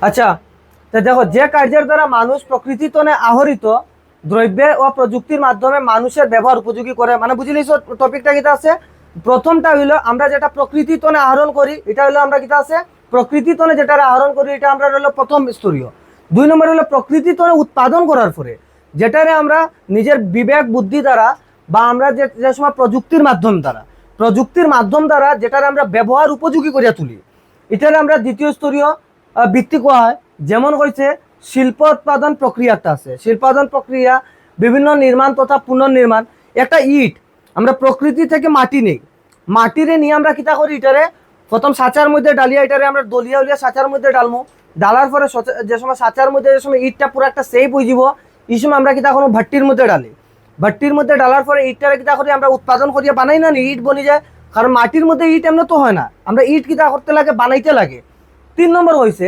আচ্ছা, দেখো, যে কার্যের দ্বারা মানুষ প্রকৃতি তনে আহরিত দ্রব্য ও প্রযুক্তির মাধ্যমে মানুষের ব্যবহার উপযোগী করে, মানে বুঝলি টপিকটা কিটা আছে। প্রথমটা হইলো আমরা যেটা প্রকৃতি তনে আহরণ করি, এটা হলো আমরা কিটা আছে প্রকৃতি তনে যেটা আহরণ করি, এটা আমরা হলো প্রথম স্তরীয়। 2 নম্বর হলো প্রকৃতি তনে উৎপাদন করার পরে যেটারে আমরা নিজের বিবেক বুদ্ধি দ্বারা বা আমরা যে সময় প্রযুক্তির মাধ্যম দ্বারা যেটারে আমরা ব্যবহার উপযোগী করিয়া তুলি, এটারে আমরা দ্বিতীয় স্তরীয় বৃত্তি কোয়া হয়। যেমন হয়েছে শিল্প উৎপাদন প্রক্রিয়াটা আছে, শিল্পাদন প্রক্রিয়া, বিভিন্ন নির্মাণ তথা পুনর্নির্মাণ। একটা ইট আমরা প্রকৃতি থেকে মাটি নেই, মাটিরে নিয়ে আমরা কিতা করি, এটারে প্রথম সাঁচার মধ্যে ডালিয়া, এটারে আমরা দলিয়া উলিয়া সাঁচার মধ্যে ডালমু। ডালার পরে যে সময় সাঁচার মধ্যে যে সময় ইটটা পুরো একটা সেপ হয়ে যাব, এই সময় আমরা কিতা কোনো ভাট্টির মধ্যে ডালি। ভাট্টির মধ্যে ডালার পরে ইটটারে কিতা করি আমরা উৎপাদন করিয়া বানাই না, ইট বনি যায়। কারণ মাটির মধ্যে ইট এমনি তো হয় না, আমরা ইট কিতা করতে লাগে, বানাইতে লাগে। 3 নম্বর হয়েছে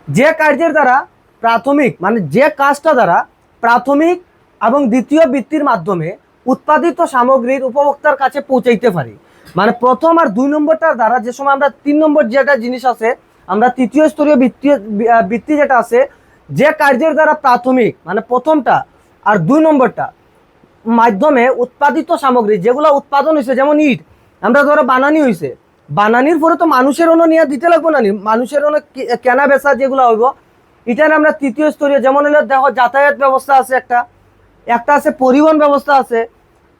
যে কার্যের দ্বারা প্রাথমিক, মানে যে কাজটা দ্বারা প্রাথমিক এবং দ্বিতীয় বৃত্তির মাধ্যমে উৎপাদিত সামগ্রীর উপভোক্তার কাছে পৌঁছাইতে পারি। মানে প্রথম আর 2 নম্বরটার দ্বারা যে সময় আমরা 3 নম্বর যেটা জিনিস আছে, আমরা তৃতীয় স্তরীয় বৃত্তি যেটা আছে, যে কার্যের দ্বারা প্রাথমিক মানে প্রথমটা আর 2 নম্বরটা মাধ্যমে উৎপাদিত সামগ্রী যেগুলো উৎপাদন হয়েছে, যেমন ইট আমরা ধরো বানানি হয়েছে, বানানির পরে তো মানুষের অন্য নিয়ে দিতে লাগবো না, মানুষের অন্য কেনা বেচা যেগুলো হইব, এটার আমরা তৃতীয় স্তরীয়। যেমন হলো দেখো যাতায়াত ব্যবস্থা আছে, একটা আছে পরিবহন ব্যবস্থা আছে,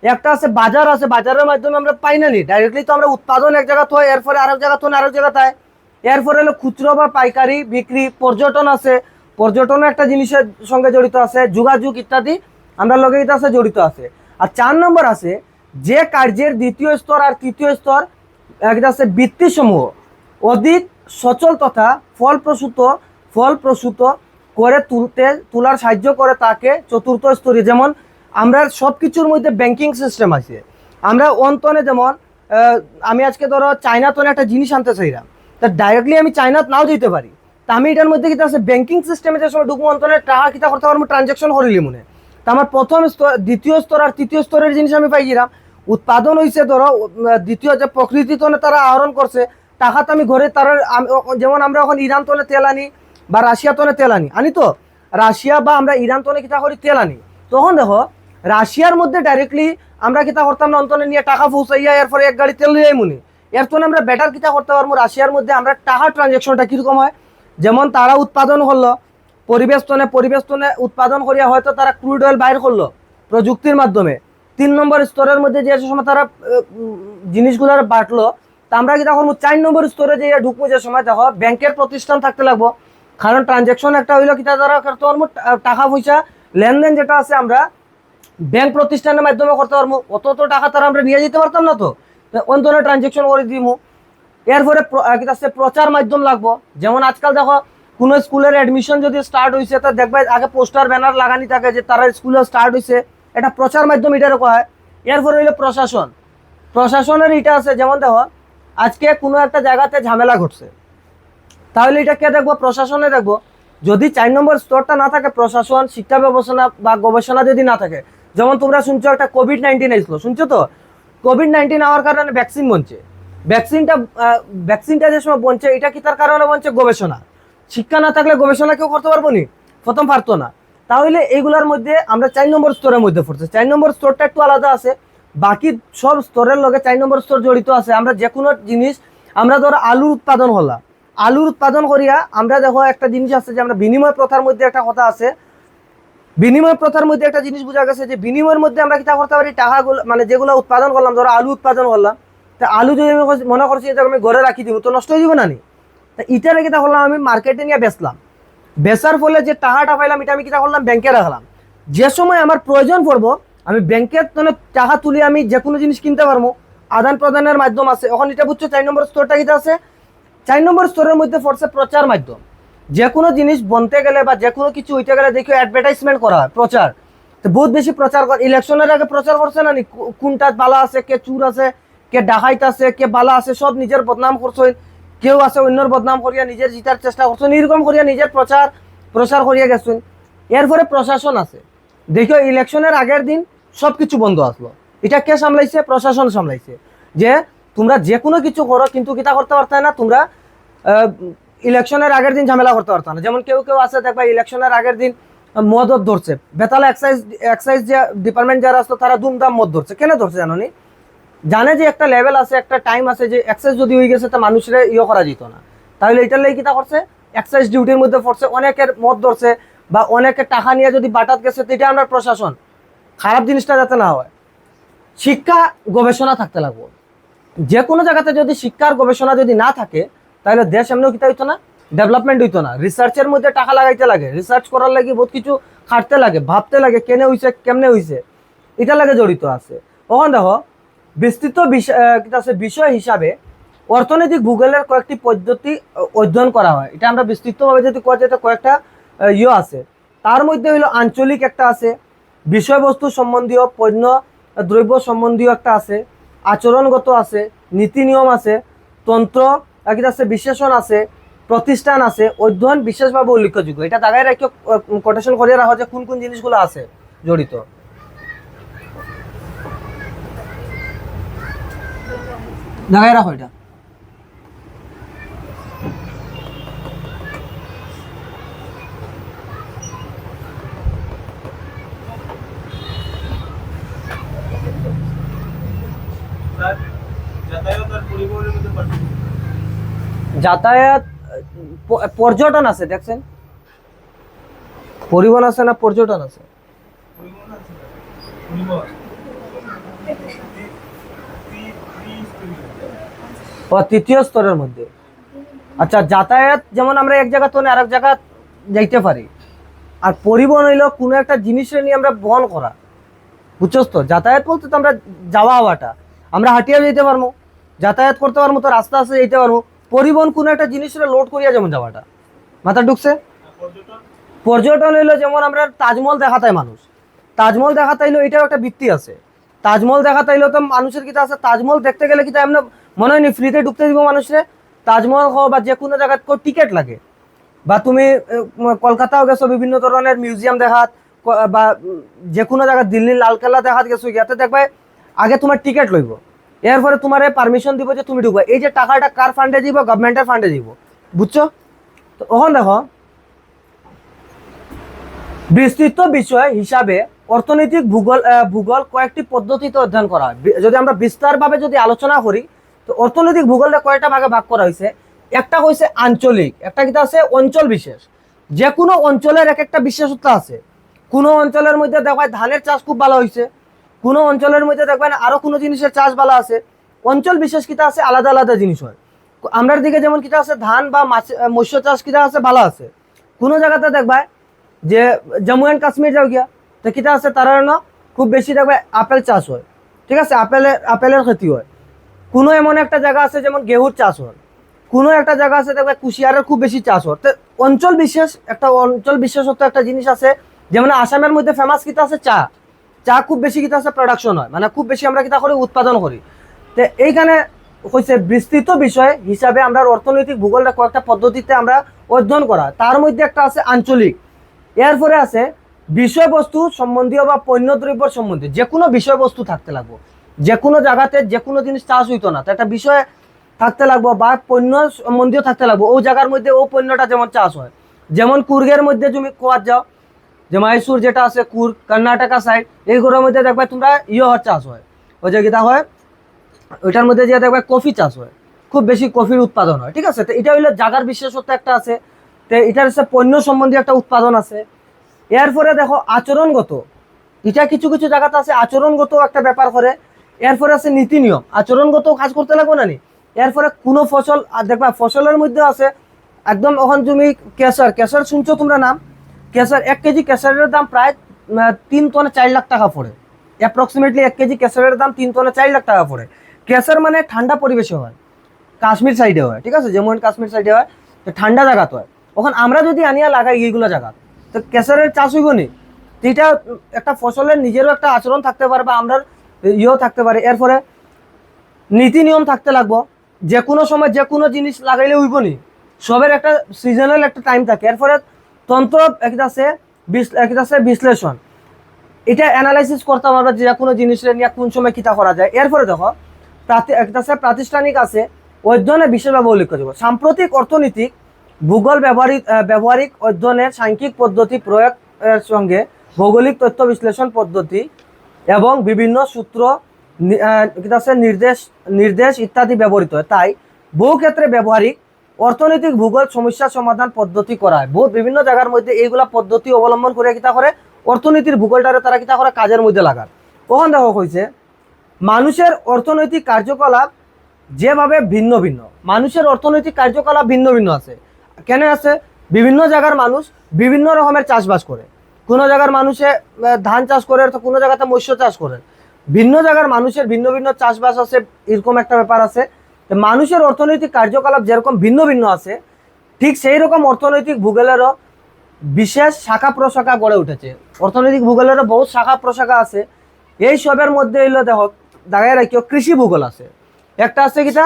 একটা আছে বাজার আছে, বাজারের মাধ্যমে আমরা পাই না ডাইরেক্টলি, তো আমরা উৎপাদন এক জায়গা হয়, এরপরে আরেক জায়গা তো আরেক জায়গা তাই। এরপরে হলো খুচরো বা পাইকারি বিক্রি, পর্যটন আছে, পর্যটনও একটা জিনিসের সঙ্গে জড়িত আছে, যোগাযোগ ইত্যাদি আমরা লগে এটা আছে জড়িত আছে। আর 4 নম্বর আছে যে কার্যের দ্বিতীয় স্তর আর তৃতীয় স্তর একটা আছে বৃত্তিসমূহ অধিক সচল তথা ফলপ্রসূত করে তোলার সাহায্য করে, তাকে চতুর্থ স্তরীয়। যেমন আমরা সব কিছুর মধ্যে ব্যাংকিং সিস্টেম আছে, আমরা অন্তনে যেমন আমি আজকে ধরো চায়নাতনে একটা জিনিস আনতে চাইলাম, তা ডাইরেক্টলি আমি চায়নাত নাও দিতে পারি, তা আমি এটার মধ্যে কিতা আছে ব্যাংকিং সিস্টেমে যে সময় ঢুকবো অন্তনে টাকা কিতা করতে পারবো, ট্রানজাকশন করিলি মনে। তা আমার প্রথম স্তর, দ্বিতীয় স্তর আর তৃতীয় স্তরের জিনিস আমি পাই গেলাম। উৎপাদন হয়েছে ধরো দ্বিতীয়, যে প্রকৃতি তনে তারা আহরণ করছে, টাকা তো আমি ঘরে তারা, যেমন আমরা এখন ইরান তনে তেল আনি বা রাশিয়া তনে তেল আনি তো রাশিয়া বা আমরা ইরান তনে কিতা করি তেল আনি, তখন দেখো রাশিয়ার মধ্যে ডাইরেক্টলি আমরা কিতা করতাম না, অন্তনে নিয়ে টাকা পৌঁছাইয়া এরপরে এক গাড়ি তেল নিয়ে মুনি, এর তনে আমরা বেটার কিতা করতে পারবো, রাশিয়ার মধ্যে আমরা টাকা ট্রানজাকশনটা কিরকম হয়। যেমন তারা উৎপাদন করলো পরিবেশ তনে উৎপাদন করিয়া হয়তো তারা ক্রুড অয়েল বাইর করলো প্রযুক্তির মাধ্যমে। 3 নম্বর স্তরের মধ্যে যে সময় তারা জিনিসগুলোর বাটলো, তা আমরা কি তখন 4 নম্বর স্তরে যে ঢুকবো, যে সময় দেখো ব্যাংকের প্রতিষ্ঠান থাকতে লাগবো, কারণ ট্রানজাকশন একটা হইলো কিতা দ্বারা টাকা পয়সা লেনদেন যেটা আছে আমরা ব্যাংক প্রতিষ্ঠানের মাধ্যমে করতে পারবো। অত তো টাকা তারা আমরা নিয়ে যেতে পারতাম না, তো অন্তরে ট্রানজাকশন করে দিব। এরপরে প্রচার মাধ্যম লাগবো, যেমন আজকাল দেখো কোনো স্কুলের অ্যাডমিশন যদি স্টার্ট হয়েছে, তা দেখবে আগে পোস্টার ব্যানার লাগানি থাকে যে তারা স্কুলে স্টার্ট হয়েছে, এটা প্রচার মাধ্যম, এটা রকম হয়। এরপরে হইলো প্রশাসনের এটা আছে, যেমন দেখো আজকে কোনো একটা জায়গাতে ঝামেলা ঘটছে, তাহলে এটা কে দেখবো, প্রশাসনে দেখবো। যদি 4 নম্বর স্তরটা না থাকে, প্রশাসন, শিক্ষা ব্যবস্থা বা গবেষণা যদি না থাকে, যেমন তোমরা শুনছো একটা কোভিড-19 আসলো, শুনছো তো, কোভিড-19 হওয়ার কারণে ভ্যাকসিন বনছে, ভ্যাকসিনটা যে সময় বনছে, এটা কি তার কারণে বনছে গবেষণা। শিক্ষা না থাকলে গবেষণা কেউ করতে পারবো নি, প্রথম পারতো না। তাহলে এইগুলোর মধ্যে আমরা 4 নম্বর স্তরের মধ্যে পড়ছে, 4 নম্বর স্তরটা একটু আলাদা আছে, বাকি সব স্তরের লগে 4 নম্বর স্তর জড়িত আছে। আমরা যে কোনো জিনিস, আমরা ধরো আলুর উৎপাদন করিয়া আমরা দেখো একটা জিনিস আছে যে আমরা বিনিময় প্রথার মধ্যে একটা কথা আছে, বিনিময় প্রথার মধ্যে একটা জিনিস বোঝা গেছে যে বিনিময়ের মধ্যে আমরা কিতা করতে পারি, টাকাগুলো মানে যেগুলো উৎপাদন করলাম, ধরো আলু উৎপাদন করলাম, তা আলু যদি আমি মনে করছি যে আমি ঘরে রাখি দিব, তো নষ্ট হয়ে যাবে না নি, তা ইটারে কিতা করলাম আমি মার্কেটে নিয়ে বেচার ফলে যে টাকাটা পাইলাম, এটা আমি কিতা করলাম ব্যাংকে রাখলাম। যে সময় আমার প্রয়োজন পড়বো আমি ব্যাংকের টাকা তুলে আমি যে কোনো জিনিস কিনতে পারবো, আদান প্রদানের মাধ্যম আছে। এখন এটা বুঝছো 4 নম্বর স্তরটা কিতা আছে, 4 নম্বর স্তরের মধ্যে পড়ছে প্রচার মাধ্যম। যে কোনো জিনিস বনতে গেলে বা যে কোনো কিছু হইতে গেলে দেখো অ্যাডভার্টাইজমেন্ট করা হয়, প্রচার, তো বহুত বেশি প্রচার করে। ইলেকশনের আগে প্রচার করছে না, কোনটা বালা আছে, কে চুর আছে, কে ডাকাইত আছে, কে বালা আছে, সব নিজের বদনাম করছে, কেউ আছে অন্যর বদনাম করিয়া নিজের জিতার চেষ্টা করছেন, এরকম করিয়া নিজের প্রচার করিয়া গেছেন। এরপরে প্রশাসন আছে, দেখো ইলেকশনের আগের দিন সবকিছু বন্ধ আসলো, এটা কে সামলাইছে, প্রশাসন সামলাইছে। যে তোমরা যে কোনো কিছু করো কিন্তু কিতা করতে পারতে না, তোমরা ইলেকশনের আগের দিন ঝামেলা করতে পারতো না। যেমন কেউ কেউ আছে দেখবা ইলেকশনের আগের দিন মদত ধরছে, বেতালা এক্সাইজ যে ডিপার্টমেন্ট যারা আসতো তারা দুমদাম মদ ধরছে। কেন ধরছে জানো নি? জানে যে একটা লেভেল আছে, একটা টাইম আছে, যে এক্সাইজ যদি হয়ে গেছে তা মানুষের ইয়ে করা যেত না। তাহলে এটার লাগে কিতা করছে, এক্সাইজ ডিউটির মধ্যে পড়ছে, অনেকের মদ ধরছে বা অনেকের টাকা নিয়ে যদি বাটাত গেছে, তো এটা আমরা প্রশাসন খারাপ জিনিসটা যাতে না হয়। শিক্ষা গবেষণা থাকতে লাগবে। যে কোনো জায়গাতে যদি শিক্ষার গবেষণা যদি না থাকে, তাহলে দেশ এমনিও কিতা হইতো না, ডেভেলপমেন্ট হইতো না। রিসার্চের মধ্যে টাকা লাগাইতে লাগে, রিসার্চ করার লাগে বহুত কিছু খাটতে লাগে, ভাবতে লাগে কেনে হইছে কেমনে হইছে, এটা লাগে জড়িত আছে। তখন দেখো বিস্তৃত বিষয় হিসাবে অর্থনৈতিক ভূগোলের কয়েকটি পদ্ধতি অধ্যয়ন করা হয়। এটা আমরা বিস্তৃতভাবে যদি কোয়া যায়, কয়েকটা ইয়ে আছে। তার মধ্যে হইলো আঞ্চলিক একটা আছে, বিষয়বস্তু সম্বন্ধীয়, পণ্য দ্রব্য সম্বন্ধীয় একটা আছে, আচরণগত আছে, নীতি নিয়ম আছে, তন্ত্র আছে, বিশেষণ আছে, প্রতিষ্ঠান আছে, অধ্যয়ন বিশেষভাবে উল্লেখযোগ্য। এটা জায়গায় রাখি কোটেশন করে রাখা যে কোন কোন জিনিসগুলো আছে জড়িত। জায়গায় রাখো এটা। যাতায়াত পর্যটন আছে, দেখছেন পরিবহন আছে না পর্যটন আছে? তৃতীয় স্তরের মধ্যে। আচ্ছা, যাতায়াত যেমন আমরা এক জায়গা থেকে আরেক জায়গা যাইতে পারি, আর পরিবহন হইলো কোনো একটা জিনিসের নিয়ে আমরা বহন করা। বুঝছস তো? যাতায়াত বলতে তো আমরা যাওয়া হওয়াটা, আমরা হাঁটিয়া যেতে পারবো, যাতায়াত করতে পারবো, তো রাস্তা আছে যেতে পারবো। পরিবহন কোনো একটা জিনিসের লোড করিয়া যেমন যাওয়াটা, মাথা ঢুকছে? পর্যটন হইলো যেমন আমরা তাজমহল দেখাতাই মানুষ, তাজমহল দেখাতাইলো, এটাও একটা বৃত্তি আছে। তাজমহল দেখাতাইলো তো মানুষের কিতা আছে, তাজমহল দেখতে গেলে কিতা এমন মনে হয়নি ফ্রিতে ঢুকতে দিব মানুষরে? তাজমহল হোক বা যে কোনো জায়গায় টিকিট লাগে। বা তুমি কলকাতাও গেছো বিভিন্ন ধরনের মিউজিয়াম দেখাত, বা যে কোনো জায়গায় দিল্লির লালকেল্লা দেখাত গেছো, ইয়াতে দেখবে আগে তোমার টিকিট লইব, এরপরে তোমার পারমিশন দিব যে তুমি ঢুকবে। এই যে টাকাটা কার ফান্ডে দিব? গভর্নমেন্টের ফান্ডে দিব। বুঝছো তো? ওখান দেখো বিস্তৃত বিষয় হিসাবে অর্থনৈতিক ভূগোল কয়েকটি পদ্ধতিতে অধ্যয়ন করা হয়। যদি আমরা বিস্তারভাবে যদি আলোচনা করি, তো অর্থনৈতিক ভূগোলটা কয়েকটা ভাগে ভাগ করা হয়েছে। একটা হয়েছে আঞ্চলিক, একটা কিটা আছে অঞ্চল বিশেষ। যে কোনো অঞ্চলের এক একটা বিশেষত্ব আছে। কোনো অঞ্চলের মধ্যে দেখবেন ধানের চাষ খুব ভালো হয়েছে, কোনো অঞ্চলের মধ্যে দেখবেন আরো কোনো জিনিসের চাষ ভালো আছে। অঞ্চল বিশেষ কিটা আছে, আলাদা আলাদা জিনিস হয়। আমরার দিকে যেমন কিটা আছে ধান বা মাছ মৎস্য চাষ কিটা আছে ভালো আছে। কোনো জায়গাতে দেখবা যে জম্মু অ্যান্ড কাশ্মীর যাও গিয়া, তো কিটা আছে তারা খুব বেশি দেখবে আপেল চাষ হয়, ঠিক আছে, আপেলের খেতি হয়। কোনো এমন একটা জায়গা আছে যেমন গেহুর চাষ হয়, কোনো একটা জায়গা আছে দেখবে কুশিয়ারের খুব বেশি চাষ হয়। তো অঞ্চল বিশেষ একটা, অঞ্চল বিশেষত্ব একটা জিনিস আছে। যেমন আসামের মধ্যে ফেমাস কিটা আছে চা, চা খুব বেশি কিটা আছে প্রোডাকশন হয়, মানে খুব বেশি আমরা কিটা করি উৎপাদন করি। তো এইখানে হচ্ছে বিস্তৃত বিষয় হিসাবে আমরা অর্থনৈতিক ভূগোলটা কয়েকটা পদ্ধতিতে আমরা অধ্যয়ন করা। তার মধ্যে একটা আছে আঞ্চলিক, এরপরে আছে বিষয়বস্তু সম্বন্ধীয় বা পণ্যদ্রব্য সম্বন্ধে। যে কোনো বিষয়বস্তু থাকতে লাগবো, যে কোনো জায়গাতে যে কোনো জিনিস চাষ হইতো না, তো একটা বিষয় থাকতে লাগবো বা পণ্য সম্বন্ধীয় থাকতে লাগবো। ও জায়গার মধ্যে ও পণ্যটা যেমন চাষ হয়। যেমন কুর্গের মধ্যে তুমি কোয়ার যাও, যে মাইসুর যেটা আছে কুর্গ কর্ণাটকা সাইড, এইগুলোর মধ্যে দেখবে তোমরা ইয়ে চাষ হয়, ওই যে কিটা হয় ওইটার মধ্যে যে দেখবে কফি চাষ হয়, খুব বেশি কফির উৎপাদন হয়, ঠিক আছে। তো এটা হইলো জায়গার বিশেষত্ব একটা আছে। তো এটার হচ্ছে পণ্য সম্বন্ধীয় একটা উৎপাদন আছে। এরপরে দেখো আচরণগত, এটা কিছু কিছু জায়গাতে আছে আচরণগত একটা ব্যাপার করে। এরপরে আছে নীতি নিয়ম, আচরণগত কাজ করতে লাগবে না নি। এরপরে কোনো ফসল আর দেখবা ফসলের মধ্যে আছে একদম, ওখান তুমি কেশর, কেশর শুনছো তোমরা নাম? কেশর 1 কেজি কেশরের দাম প্রায় 3 থেকে 4 লাখ টাকা পড়ে। অ্যাপ্রক্সিমেটলি 1 কেজি কেশরের দাম 3 থেকে 4 লাখ টাকা পড়ে। কেশর মানে ঠান্ডা পরিবেশে হয়, কাশ্মীর সাইডে হয়, ঠিক আছে, জম্মু অ্যান্ড কাশ্মীর সাইডে হয়, তো ঠান্ডা জায়গাতে হয়। ওখানে আমরা যদি আনিয়া লাগাই এইগুলো জায়গা, তো কেশরের চাষ হইব নি। তো এটা একটা ফসলের নিজেরও একটা আচরণ থাকতে পারে বা আমরা ইয়েও থাকতে পারে। এরপরে নীতি নিয়ম থাকতে লাগবো, যে কোনো সময় যে কোনো জিনিস লাগাইলে হইব নি, সবের একটা সিজনাল একটা টাইম থাকে। এরপরে তন্ত্র একটা আছে বিশ্লেষণ, এটা অ্যানালাইসিস করতে পারবে যে কোনো জিনিসের নিয়ে কোন সময় কিতা করা যায়। এরপরে দেখো একটা আছে প্রাতিষ্ঠানিক আছে, অধ্যয়নে বিশেষভাবে উল্লেখ করব। সাম্প্রতিক অর্থনৈতিক ভূগোল ব্যবহারিক অধ্যয়নের সাংখ্যিক পদ্ধতি প্রয়োগের সঙ্গে ভৌগোলিক তথ্য বিশ্লেষণ পদ্ধতি এবং বিভিন্ন সূত্র নির্দেশ নির্দেশ ইত্যাদি ব্যবহৃত হয়। তাই বহু ক্ষেত্রে ব্যবহারিক অর্থনৈতিক ভূগোল সমস্যা সমাধান পদ্ধতি করা হয়। বহু বিভিন্ন জায়গার মধ্যে এইগুলা পদ্ধতি অবলম্বন করে কিতা করে অর্থনীতির ভূগোলটারে তারা কিতা করে কাজের মধ্যে লাগার। ওখান দেখো হয়েছে মানুষের অর্থনৈতিক কার্যকলাপ যেভাবে ভিন্ন ভিন্ন, মানুষের অর্থনৈতিক কার্যকলাপ ভিন্ন ভিন্ন আছে। কেন আছে? বিভিন্ন জায়গার মানুষ বিভিন্ন রকমের চাষবাস করে, কোনো জায়গার মানুষে ধান চাষ করে, তো কোনো জায়গাতে মৎস্য চাষ করে। ভিন্ন জায়গার মানুষের ভিন্ন ভিন্ন চাষবাস আছে, এরকম একটা ব্যাপার আছে। মানুষের অর্থনৈতিক কার্যকলাপ যেরকম ভিন্ন ভিন্ন আছে, ঠিক সেই রকম অর্থনৈতিক ভূগোলেরও বিশেষ শাখা প্রশাখা গড়ে উঠেছে। অর্থনৈতিক ভূগোলেরও বহু শাখা প্রশাখা আছে। এই সবের মধ্যে হইলো দেখো দাঁড়ায় রাখিও কৃষি ভূগোল আছে, একটা আছে কিটা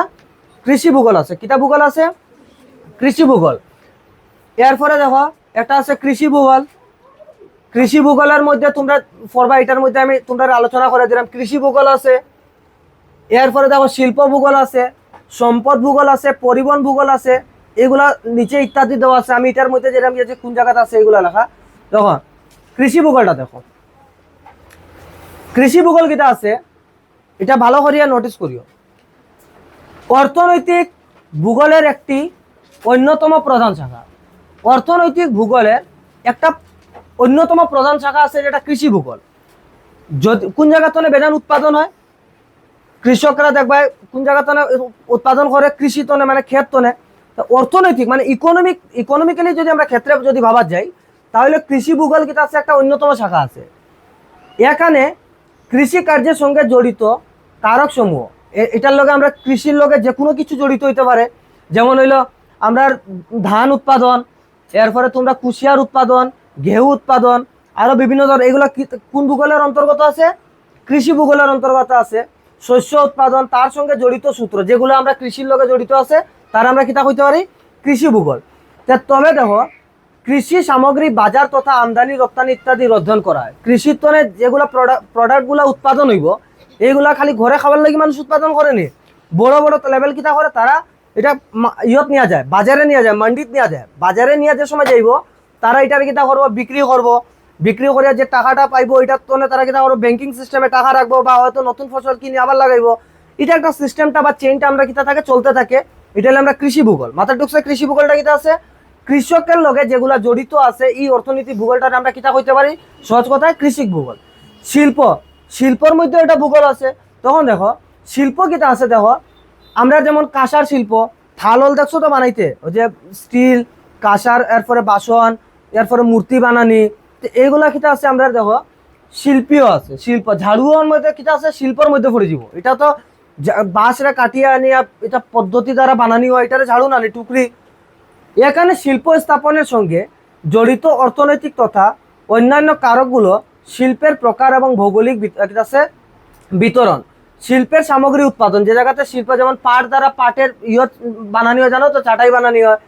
কৃষি ভূগোল আছে। কিটা ভূগোল আছে? কৃষি ভূগোল। এরপরে দেখো একটা আছে কৃষি ভূগোল। কৃষি ভূগোলের মধ্যে তোমরা পড়বা, এটার মধ্যে আমি তোমরা আলোচনা করে দিলাম। কৃষি ভূগোল আছে। এরপরে দেখো শিল্প ভূগোল আছে, সম্পদ ভূগোল আছে, পরিবহন ভূগোল আছে, এগুলা নিচে ইত্যাদি দেওয়া আছে। আমি এটার মধ্যে যেটা আমি কোন জায়গাতে আছে এগুলা লেখা। দেখো কৃষি ভূগোলটা দেখো, কৃষি ভূগোল কিটা আছে এটা ভালো করিয়া নোটিস করিও। অর্থনৈতিক ভূগোলের একটি অন্যতম প্রধান শাখা। অর্থনৈতিক ভূগোলের একটা অন্যতম প্রধান শাখা আছে যেটা কৃষি ভূগোল। যদি কোন জায়গাতে বেদান উৎপাদন হয়, কৃষকরা দেখবা কোন জায়গাতে উৎপাদন করে, কৃষি তনে মানে ক্ষেত তনে। অর্থনৈতিক মানে ইকোনমিক্যালি যদি আমরা ক্ষেত্রে যদি ভাবা যাই, তাহলে কৃষি ভূগোল কিটা আছে একটা অন্যতম শাখা আছে। এখানে কৃষি কার্যের সঙ্গে জড়িত কারক সমূহ, এটার লগে আমরা কৃষির লগে যে কোনো কিছু জড়িত হইতে পারে। যেমন হইলো আমরা ধান উৎপাদন, এরপরে তোমরা কুশিয়ার উৎপাদন, ঘেউ উৎপাদন, আরো বিভিন্ন ধরনের, এগুলো কোন ভূগোলের অন্তর্গত আছে? কৃষি ভূগোলের অন্তর্গত আছে। শস্য উৎপাদন, তার সঙ্গে জড়িত সূত্র যেগুলো আমরা কৃষির লগে জড়িত আছে, তার আমরা কিতা হইতে পারি? কৃষি ভূগোল। তবে দেখো কৃষি সামগ্রী বাজার তথা আমদানি রপ্তানি ইত্যাদির অধ্যয়ন করা হয়। কৃষির তনে যেগুলো প্রোডাক্টগুলো উৎপাদন হইব, এইগুলা খালি ঘরে খাবার লাগি মানুষ উৎপাদন করেনি, বড় বড় লেভেল কিতা করে তারা এটা ইয়ত নেওয়া যায়, বাজারে নেওয়া যায়, মন্ডিত নেওয়া যায়। বাজারে নিয়ে যে সময় যাইব তারা এটার কিতা করবো, বিক্রি করবো। বিক্রি করে যে টাকাটা পাইবো এটার তনে তারা কিতা করবো, ব্যাংকিং সিস্টেমে টাকা রাখবো, বা হয়তো নতুন ফসল কিনে আবার লাগাইবো। এটা একটা সিস্টেমটা বা চেইনটা আমরা কিতা থাকে চলতে থাকে। এটা হলে আমরা কৃষি ভূগোল। মাথা ঢুকছে? কৃষি ভূগোলটা কিতা আছে কৃষকের লগে যেগুলা জড়িত আছে, এই অর্থনীতি ভূগোলটা আমরা কিতা কইতে পারি সহজ কথায় কৃষি ভূগোল। শিল্প, শিল্পর মধ্যে এটা ভূগোল আছে। তখন দেখো শিল্প কিতা আছে, দেখো আমরা যেমন কাঁসার শিল্প, থালল দেখছো তো বানাইতে, ওই যে স্টিল কাঁসার, এরপরে বাসন, এরপরে মূর্তি বানানি, তো এইগুলা কিতা আছে আমরা দেখো শিল্পীও আছে। শিল্প ঝাড়ুর মধ্যে কিতা আছে, শিল্পর মধ্যে পড়ে যাব। এটা তো বাঁশরা কাটিয়া আনিয়া এটা পদ্ধতি দ্বারা বানানি হয়, এটারে ঝাড়ু না টুকরি। এখানে শিল্প স্থাপনের সঙ্গে জড়িত অর্থনৈতিক তথা অন্যান্য কারকগুলো শিল্পের প্রকার এবং ভৌগোলিক আছে বিতরণ। শিল্পের সামগ্রী উৎপাদন, যে জায়গাতে শিল্প, যেমন পাট দ্বারা পাটের বানানি হয়, জানো তো, চাটাই বানানি হয়।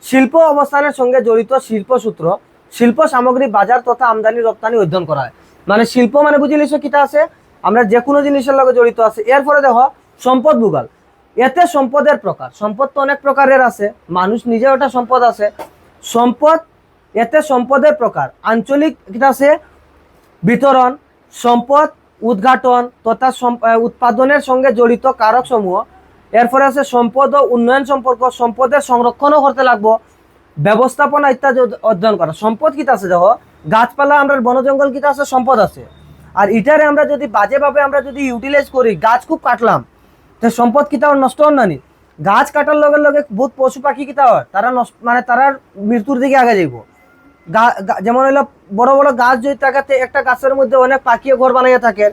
শিল্প অবস্থানের সঙ্গে জড়িত শিল্প সূত্র, শিল্প সামগ্রী বাজার তথা আমদানি রপ্তানি অধ্যয়ন করা হয়। মানে শিল্প মানে বুঝিলিস কিটা আছে, আমরা যে কোনো জিনিসের লগে জড়িত আছে। এরপরে দেখো সম্পদ ভূগোল। এতে সম্পদের প্রকার, সম্পদ তো অনেক প্রকারের আছে, মানুষ নিজে ওটা সম্পদ আছে। সম্পদ, এতে সম্পদের প্রকার, আঞ্চলিক কিটা আছে বিতরণ, সম্পদ উদ্ঘাটন তথা উৎপাদনের সঙ্গে জড়িত কারক সমূহ। এরপরে আছে সম্পদ ও উন্নয়ন সম্পর্ক, সম্পদের সংরক্ষণও করতে লাগবো, ব্যবস্থাপনা ইত্যাদি অধ্যয়ন করা। সম্পদ কিটা আছে দেখো, গাছপালা, আমরা বন জঙ্গল কিটা আছে, সম্পদ আছে। আর ইটারে আমরা যদি বাজেভাবে আমরা যদি ইউটিলাইজ করি, গাছ খুব কাটলাম, তো সম্পদ কিতা নষ্ট হন নানি। গাছ কাটার লগে লগে বহুত পশু পাখি কিতা হয়, তারা মানে তারা মৃত্যুর দিকে আগে যাইব। যেমন হইলো বড় বড় গাছ যদি থাকাতে একটা গাছের মধ্যে অনেক পাখিও ঘর বানাইয়া থাকে,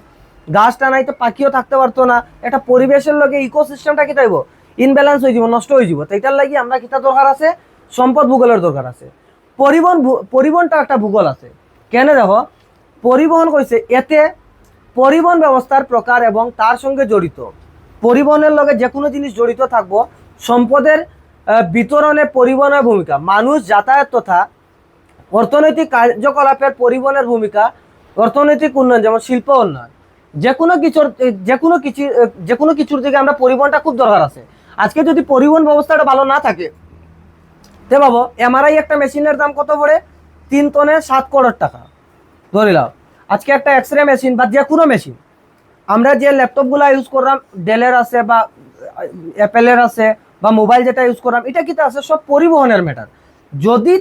গাছটা নাই তো পাখিও থাকতে পারতো না। একটা পরিবেশের লগে ইকোসিস্টেমটা কিতা হইব, ইনব্যালেন্স হয়ে যাব, নষ্ট হয়ে যাব। তো এটার লাগি আমরা কিতা দরকার আছে, সম্পদ ভূগোলের দরকার আছে। পরিবহনটা একটা ভূগোল আছে। কেন দেখো পরিবহন কইছে, এতে পরিবহন ব্যবস্থার প্রকার এবং তার সঙ্গে জড়িত, পরিবহনের লগে যে কোনো জিনিস জড়িত থাকবো। সম্পদের বিতরণে পরিবহনের ভূমিকা, মানুষ যাতায়াত তথা অর্থনৈতিক কার্যকলাপের পরিবহনের ভূমিকা, অর্থনৈতিক উন্নয়ন যেমন শিল্প উন্নয়ন, যে কোনো কিছুর দিকে আমরা পরিবহনটা খুব দরকার আছে। আজকে যদি পরিবহন ব্যবস্থাটা ভালো না থাকে, তে ভাবো এমআরআই একটা মেশিনের দাম কত পড়ে? 3 টনে 7 কোটি টাকা ধরে নাও। আজকে একটা এক্সরে মেশিন বা যে কোনো মেশিন, আমরা যে ল্যাপটপগুলো ইউজ করলাম, ডেলের আছে বা অ্যাপেলের আছে, বা মোবাইল যেটা ইউজ করলাম, এটা কিটা আছে সব পরিবহনের ম্যাটার। যদি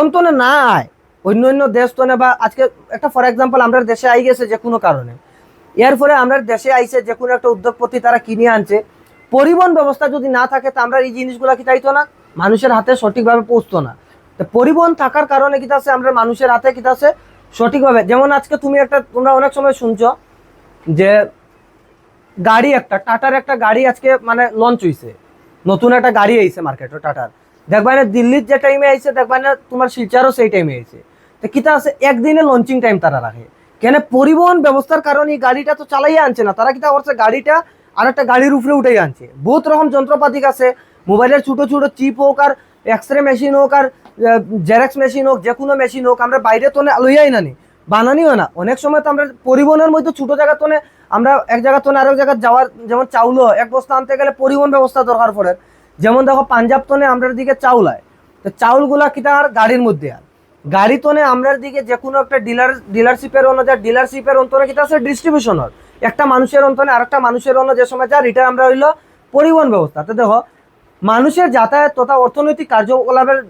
অন্তনে না আয় অন্য অন্য দেশ তনে, বা আজকে একটা ফর এক্সাম্পল আমরা দেশে আই গেছে যে কোনো কারণে, এর ফলে আমরা দেশে আইসে যে কোনো একটা উদ্যোগপতি তারা কিনে আনছে, পরিবহন ব্যবস্থা যদি না থাকে তা আমরা এই জিনিসগুলো কি চাইতো না, মানুষের হাতে সঠিকভাবে পৌঁছতো না। তো পরিবহন থাকার কারণে কিতা আছে আমরা মানুষের হাতে কিতা আছে সঠিকভাবে, যেমন আজকে তোমরা অনেক সময় শুনছো যে গাড়ি একটা টাটার একটা গাড়ি আজকে মানে লঞ্চ হইছে, নতুন একটা গাড়ি আইছে মার্কেটে টাটার, দেখবা না দিল্লির যে টাইমে আইছে, দেখবা না তোমার শিলচরও সেই টাইমে আইছে। তো কিতা আছে একদিনে লঞ্চিং টাইম তারা রাখে, কেন? পরিবহন ব্যবস্থার কারণে এই গাড়িটা তো চালাইয়া আনছে না, তারা কিতা করছে গাড়িটা আর একটা গাড়ির উপরে উঠেই আনছে। বহুত রকম যন্ত্রপাতি আছে, মোবাইলের ছোট ছোট চিপ হোক আর এক্সরে মেশিন হোক আর জেরক্স মেশিন হোক, যে কোনো মেশিন হোক, আমরা বাইরে তো লইয়াই নানি, বানানিও না। অনেক সময় তো আমরা পরিবহনের মধ্যে ছোট জায়গা তো আমরা এক জায়গা তো আরেক জায়গা যাওয়ার, যেমন চাউলও এক বস্তা আনতে গেলে পরিবহন ব্যবস্থা দরকার পড়ে। যেমন দেখো পাঞ্জাব তনে আমরার দিকে চাউল হয়, তো চাউলগুলা কিটা আর গাড়ির মধ্যে আর গাড়ি তনে আমরার দিকে যে কোনো একটা ডিলারশিপের অনুযায়ী ডিলারশিপের অন্তরে কিটা আছে ডিস্ট্রিবিউশনের, একটা মানুষের অন্তরে আরেকটা মানুষের অন্য যে সময় যা রিটার আমরা হইলো পরিবহন ব্যবস্থা। তো দেখো মানুষের যাতায়াত তথা অর্থনৈতিক কার্যকলাপের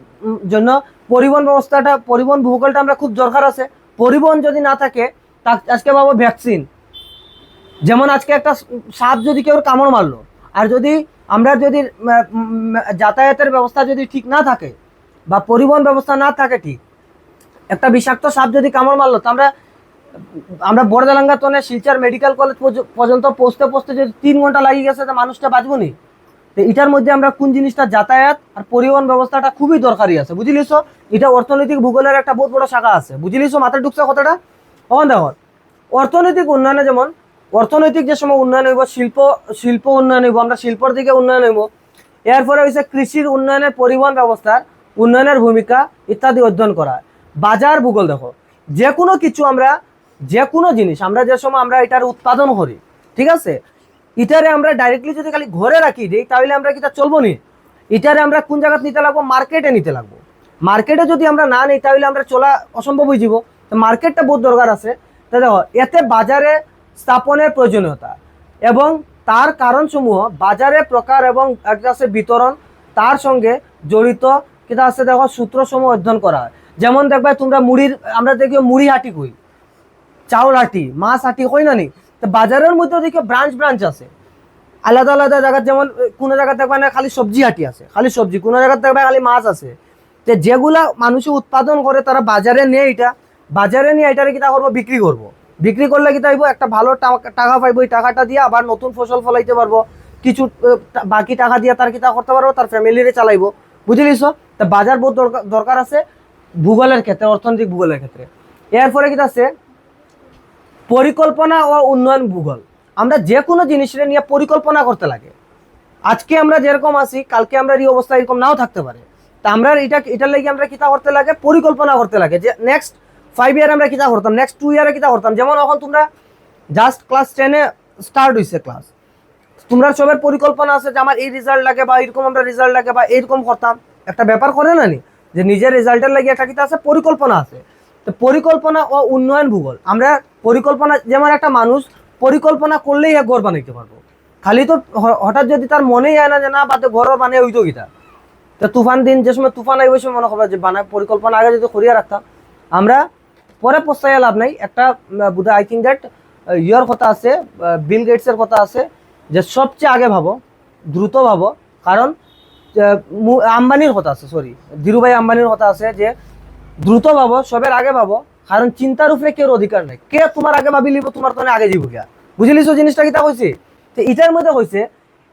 জন্য পরিবহন ভূগোলটা আমরা খুব দরকার আছে। পরিবহন যদি না থাকে, আজকে ভাবো ভ্যাকসিন, যেমন আজকে একটা সাপ যদি কেউ কামড় মারলো, আর যদি আমরা যদি যাতায়াতের ব্যবস্থা যদি ঠিক না থাকে বা পরিবহন ব্যবস্থা না থাকে ঠিক, একটা বিষাক্ত সাপ যদি কামড় মারলো, তো আমরা আমরা বড়দালাঙ্গা তনে শিলচর মেডিকেল কলেজ পর্যন্ত পৌঁছতে পৌঁছতে যদি 3 ঘন্টা লাগিয়ে গেছে, তো মানুষটা বাঁচবো নি। তো এটার মধ্যে আমরা কোন জিনিসটা যাতায়াত আর পরিবহন ব্যবস্থাটা খুবই দরকারি আছে, বুঝলিস? এটা অর্থনৈতিক ভূগোলের একটা বহুত বড় শাখা আছে, বুঝলিস? মাথায় ঢুকছে কথাটা? তখন দেখো অর্থনৈতিক উন্নয়নে, যেমন অর্থনৈতিক যে সময় উন্নয়ন হইব, শিল্প উন্নয়ন হইব, আমরা শিল্পর দিকে উন্নয়ন হইব, এরপরে হয়েছে কৃষির উন্নয়নের, পরিবহন ব্যবস্থার উন্নয়নের ভূমিকা ইত্যাদি অধ্যয়ন করা। বাজার ভূগোল দেখো, যে কোনো কিছু আমরা, যে কোনো জিনিস আমরা যে সময় আমরা এটার উৎপাদন করি, ঠিক আছে, এটারে আমরা ডাইরেক্টলি যদি খালি ঘরে রাখি দিই, তাহলে আমরা কিটা চলবো নি। এটারে আমরা কোন জায়গা নিতে লাগবো? মার্কেটে নিতে লাগবো। মার্কেটে যদি আমরা না নিই, তাহলে আমরা চলা অসম্ভব হয়ে যাব। তো মার্কেটটা বহুত দরকার আছে। তো দেখো এতে বাজারে স্থাপনের প্রয়োজনীয়তা এবং তার কারণসমূহ, বাজারে প্রকার এবং একটা আছে বিতরণ, তার সঙ্গে জড়িত কিটা আছে দেখো সূত্রসমূহ অধ্যয়ন করা হয়। যেমন দেখবে তোমরা আমরা দেখি মুড়ি হাটি কই, চাউল হাটি, মাছ হাটি কই না নি। তো বাজারের মধ্যে দেখি ব্রাঞ্চ আছে আলাদা আলাদা জায়গা, যেমন কোনো জায়গা দেখবে না খালি সবজি হাটি আছে, খালি সবজি, কোনো জায়গা দেখবে খালি মাছ আছে। তো যেগুলা মানুষে উৎপাদন করে তারা বাজারে নিয়ে এটারে কিটা করবো? বিক্রি করবো। বিক্রি করলে কিটা হইব? একটা ভালো টাকা পাইবো, এই টাকাটা দিয়ে আবার নতুন ফসল ফলাইতে পারবো, কিছু বাকি টাকা দিয়ে তার কিটা করতে পারবো, তার ফ্যামিলিরে চালাইবো, বুঝলিস? তো বাজার বহুত দরকার আছে ভূগোলের ক্ষেত্রে, অর্থনৈতিক ভূগোলের ক্ষেত্রে। এরপরে কিটা আছে পরিকল্পনা ও উন্নয়ন ভূগোল। আমরা যে কোনো জিনিসের নিয়ে পরিকল্পনা করতে লাগে। আজকে আমরা যেরকম আছি, কালকে আমরা এই অবস্থা এরকম নাও থাকতে পারে। তা আমরা এটার লাগি আমরা কিতা করতে লাগে? পরিকল্পনা করতে লাগে, যে নেক্সট 5 ইয়ার আমরা কিতা করতাম, নেক্সট 2 ইয়ারে কিতা করতাম। যেমন এখন তোমরা জাস্ট ক্লাস 10-এ স্টার্ট হয়েছে ক্লাস, তোমরা সবের পরিকল্পনা আছে যে আমার এই রেজাল্ট লাগে, বা এরকম আমরা রেজাল্ট লাগে, বা এরকম করতাম। একটা ব্যাপার করে না নি, যে নিজের রেজাল্টের লাগে একটা কিতা আছে, পরিকল্পনা আছে। তো পরিকল্পনা ও উন্নয়ন ভূগোল, আমরা পরিকল্পনা, যেমন একটা মানুষ পরিকল্পনা করলেই এক ঘর বানাইতে পারবো। খালি তো হঠাৎ যদি তার মনেই হয় না যে না বাদে ঘর বানিয়ে হইতো কিটা, তো তুফান দিন যে সময় তুফান আইব, সময় মনে করবো যে পরিকল্পনা আগে যদি করিয়া রাখতাম, আমরা পরে পস্তাইয়া লাভ নাই। একটা বোধহয় আই থিঙ্ক দ্যাট ইয়ার কথা আছে, বিল গেটসের কথা আছে, যে সবচেয়ে আগে ভাবো, দ্রুত ভাবো, কারণ আম্বানির কথা আছে, সরি ধীরুভাই আম্বানির কথা আছে, যে দ্রুত ভাবো, সবের আগে ভাবো, কারণ চিন্তার উপরে কেউ অধিকার নাই। কে তোমার আগে ভাবি লিব, তোমার তো আগে দিব গিয়া, বুঝলিস জিনিসটা কিতা হয়েছে? তো এটার মধ্যে হয়েছে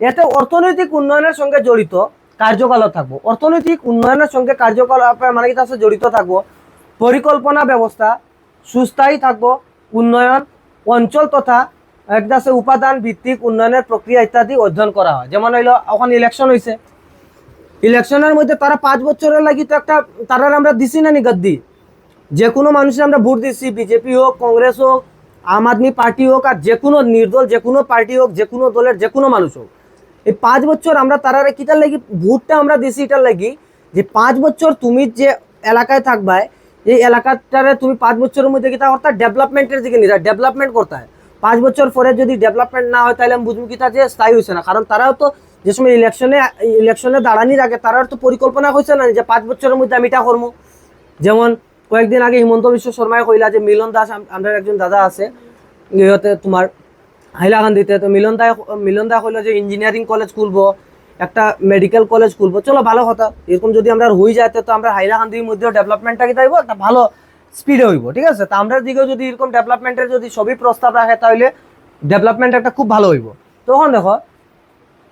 এতে অর্থনৈতিক উন্নয়নের সঙ্গে জড়িত কার্যকলাপ থাকবো, অর্থনৈতিক উন্নয়নের সঙ্গে কার্যকলাপের মানে কিতা আছে জড়িত থাকবো, পরিকল্পনা ব্যবস্থা সুস্থায়ী থাকবো, উন্নয়ন অঞ্চল তথা একটা আছে উপাদান ভিত্তিক উন্নয়নের প্রক্রিয়া ইত্যাদি অধ্যয়ন করা হয়। যেমন হইলো এখন ইলেকশন হয়েছে, ইলেকশনের মধ্যে তারা 5 বছরের লাগি তো একটা তারা আমরা দিছি না নি গদ্দি, যে কোনো মানুষের আমরা ভোট দিচ্ছি, বিজেপি হোক, কংগ্রেস হোক, আম আদমি পার্টি হোক আর যে কোনো নির্দল যে কোনো পার্টি হোক যে কোনো দলের যে কোনো মানুষ হোক, এই 5 বছর আমরা তারারে কিটার লাগি ভোটটা আমরা দিছি এটার লাগি যে 5 বছর তুমি যে এলাকায় থাকবা এই এলাকাটারে তুমি 5 বছরের মধ্যে কিটা করতে ডেভেলপমেন্টের দিকে নিয়ে ডেভেলপমেন্ট করতে হয়। 5 বছর পরে যদি ডেভেলপমেন্ট না হয় তাহলে আমি বুঝবো কিটা যে স্থায়ী হয়েছে না, কারণ তারাও তো যে সময় ইলেকশনে দাঁড়ানির আগে তারার তো পরিকল্পনা হয়েছে না যে 5 বছরের মধ্যে আমি এটা করবো। যেমন কয়েকদিন আগে হিমন্ত বিশ্ব শর্মায় কইলা যে মিলন দাস আমাদের একজন দাদা আছে ইহতে তোমার হাইলাকান্দিতে, তো মিলন দা কইলো যে ইঞ্জিনিয়ারিং কলেজ খুলবো, একটা মেডিকেল কলেজ খুলবো। চলো ভালো কথা, এরকম যদি আমরা হয়ে যায় তো আমরা হাইলাকান্দির মধ্যেও ডেভেলপমেন্টটা কি থাকবো একটা ভালো স্পিডে হইব, ঠিক আছে। তা আমরা দিকেও যদি এরকম ডেভেলপমেন্টের যদি সবই প্রস্তাব রাখে তাহলে ডেভেলপমেন্ট একটা খুব ভালো হইব। তখন দেখো